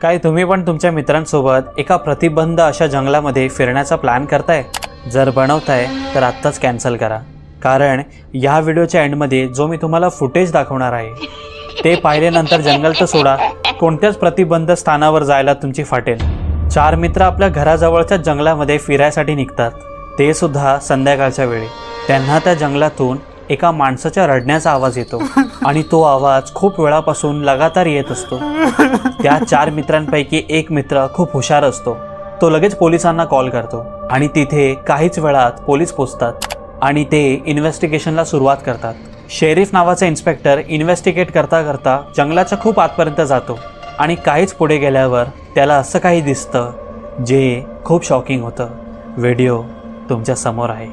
काय तुम्ही पण तुमच्या मित्रांसोबत एका प्रतिबंध अशा जंगलामध्ये फिरण्याचा प्लॅन करताय? जर बनवताय तर आत्ताच कॅन्सल करा, कारण या व्हिडिओच्या एंडमध्ये जो मी तुम्हाला फुटेज दाखवणार आहे ते पाहिल्यानंतर जंगल तर सोडा, कोणत्याच प्रतिबंध स्थानावर जायला तुमची फाटेल। 4 मित्र आपल्या घराजवळच्या जंगलामध्ये फिरायसाठी निघतात, ते सुद्धा संध्याकाळच्या वेळी। त्यांना त्या जंगलातून एका माणसाच्या रडण्याचा आवाज येतो आणि तो आवाज खूप वेळापासून लगातार येत असतो। त्या 4 मित्रांपैकी एक मित्र खूप हुशार असतो, तो लगेच पोलिसांना कॉल करतो आणि तिथे काहीच वेळात पोलीस पोहोचतात आणि ते इन्व्हेस्टिगेशनला सुरुवात करतात। शेरिफ नावाचा इन्स्पेक्टर इन्व्हेस्टिगेट करता करता जंगलाच्या खूप आतपर्यंत जातो आणि काहीच पुढे गेल्यावर त्याला असं काही दिसतं जे खूप शॉकिंग होतं। व्हिडिओ तुमच्या समोर आहे।